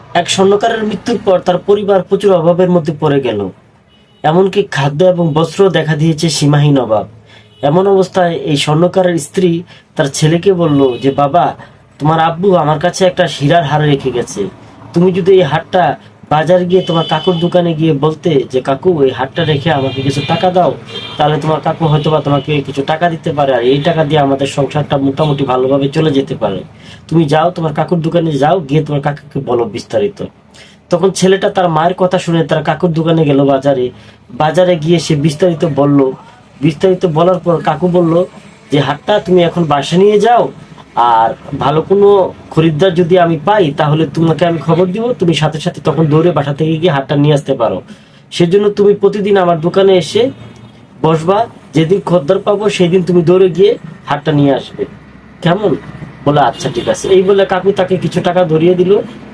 এক স্বর্ণকারের মৃত্যুর পর তার পরিবার প্রচুর অভাবের মধ্যে পড়ে গেল। এমনকি খাদ্য এবং বস্ত্র দেখা দিয়েছে সীমাহীন অভাব। এমন অবস্থায় এই স্বর্ণকারের স্ত্রী তার ছেলেকে বলল যে, বাবা, তোমার আব্বু আমার কাছে একটা হীরার হার রেখে গেছে। তুমি যদি এই হারটা বাজার গিয়ে তোমার কাকুর দোকানে গিয়ে বলতে যে, কাকু, এই হারটা রেখে আমাকে কিছু টাকা দাও, তাহলে তোমার কাকু হয়তো বা তোমাকে কিছু টাকা দিতে পারে, আর এই টাকা দিয়ে আমাদের সংসারটা মোটামুটি ভালোভাবে চলে যেতে পারে। তুমি যাও, তোমার কাকুর দোকানে যাও, গিয়ে তোমার কাকুকে বলো বিস্তারিত। তখন ছেলেটা তার মায়ের কথা শুনে তার কাকুর দোকানে গেল বাজারে। বাজারে গিয়ে সে বিস্তারিত বলল। বিস্তারিত বলার পর কাকু বলল যে, হাটটা তুমি এখন বাসা নিয়ে যাও, আর ভালো কোনো খরিদ্দার যদি আমি পাই তাহলে তোমাকে আমি খবর দিব, তুমি সাথে সাথে তখন দৌড়ে বাসা থেকে গিয়ে হাটটা নিয়ে আসতে পারো। সেজন্য তুমি প্রতিদিন আমার দোকানে এসে বসবা, যেদিন খদ্দের পাবো সেই দিন তুমি দৌড়ে গিয়ে হাটটা নিয়ে আসবে, কেমন? বলে আচ্ছা ঠিক আছে। এই বলে কাকু তাকে কিছু টাকা ধরিয়ে দিল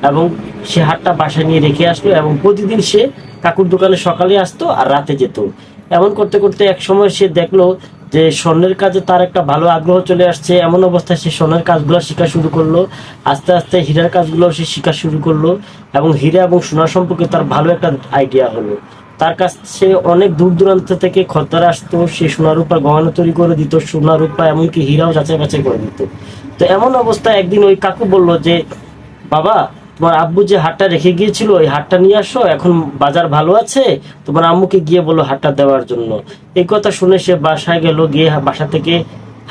এবং সে হাটটা বাসায় নিয়ে রেখে আসলো, এবং প্রতিদিন সে কাকুর দোকানে সকালে আসতো আর রাতে যেত। এমন করতে করতে এক সময় সে দেখলো যে স্বর্ণের কাজে তার একটা ভালো আগ্রহ চলে আসছে। এমন অবস্থায় সে স্বর্ণের কাজগুলো শেখা শুরু করলো। আস্তে আস্তে হীরার কাজগুলো সে শেখা শুরু করলো, এবং হীরা এবং সোনা সম্পর্কে তার ভালো একটা আইডিয়া হলো। তার কাছে অনেক দূর দূরান্ত থেকে খদ্দের আসতো, সে সোনা রূপা গহনা তৈরি করে দিত, সোনা রূপা এমনকি হীরাও যাচাই বাছাই করে দিত। তো এমন অবস্থায় একদিন ওই কাকু বলল যে, বাবা, তোমার আব্বু যে হাটটা রেখে গিয়েছিল ওই হাটটা নিয়ে আসো, এখন বাজার ভালো আছে, তোমার আম্মুকে গিয়ে বলো হাটটা দেওয়ার জন্য। এই কথা শুনে সে বাসায় গেল, গিয়ে বাসা থেকে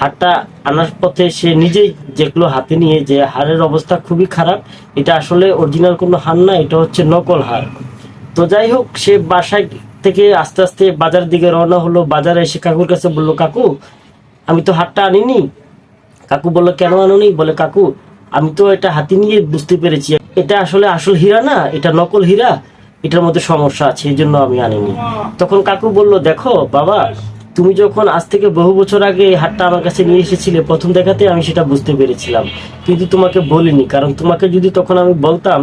হাটটা আনার পথে সে নিজেই দেখলো হাতে নিয়ে যে হারের অবস্থা খুবই খারাপ। এটা আসলে অরিজিনাল কোনো হার না, এটা হচ্ছে নকল হার। তো যাই হোক, সে বাসায় থেকে আস্তে আস্তে বাজার দিকে রওনা হলো। বাজারে এসে কাকুর কাছে বলল, কাকু, আমি তো হাটটা আনিনি। কাকু বলল, কেন আনোনি? বলে, কাকু, আমি তো এটা হাতে নিয়ে বুঝতে পেরেছি এটা আসলে আসল হীরা না, এটা নকল হীরা, এটার মধ্যে সমস্যা আছে, এই জন্য আমি আনিনি। তখন কাকু বলল, দেখো বাবা, তুমি যখন আজ থেকে বহু বছর আগে এই হাটটা আমার কাছে নিয়ে এসেছিলে, প্রথম দেখাতে আমি সেটা বুঝতে পেরেছিলাম, কিন্তু তোমাকে বলিনি, কারণ তোমাকে যদি তখন আমি বলতাম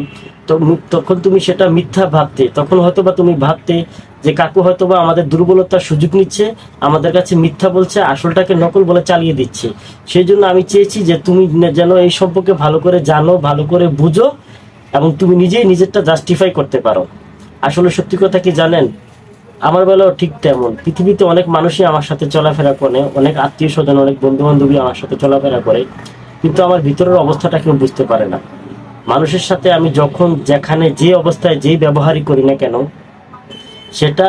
তো তখন তুমি সেটা মিথ্যা ভাবতে। তখন হয়তোবা তুমি ভাবতে যে কাকু হয়তোবা আমাদের দুর্বলতার সুযোগ নিচ্ছে, আমাদের কাছে মিথ্যা বলছে, আসলটাকে নকল বলে চালিয়ে দিচ্ছে। সেই জন্য আমি চেয়েছি যে তুমি যেন এই সম্পর্কে ভালো করে জানো, ভালো করে বুঝো, এবং তুমি নিজেই নিজেরটা জাস্টিফাই করতে পারো। আসলে সত্যি কথা কি জানেন, আমার বেলাও ঠিক তেমন। পৃথিবীতে অনেক মানুষই আমার সাথে চলাফেরা করে, অনেক আত্মীয় স্বজন, অনেক বন্ধু বান্ধবী আমার সাথে চলাফেরা করে, কিন্তু আমার ভিতরের অবস্থাটা কেউ বুঝতে পারে না। মানুষের সাথে আমি যখন যেখানে যে অবস্থায় যেই ব্যবহারই করি না কেন, সেটা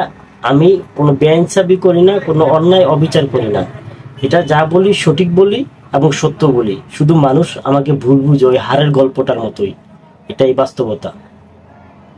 আমি কোনো বেআইনসাবি করি না, কোনো অন্যায় অবিচার করি না। এটা যা বলি সঠিক বলি এবং সত্য বলি। শুধু মানুষ আমাকে ভুল বুঝে ওই হারের গল্পটার মতোই। এটাই বাস্তবতা।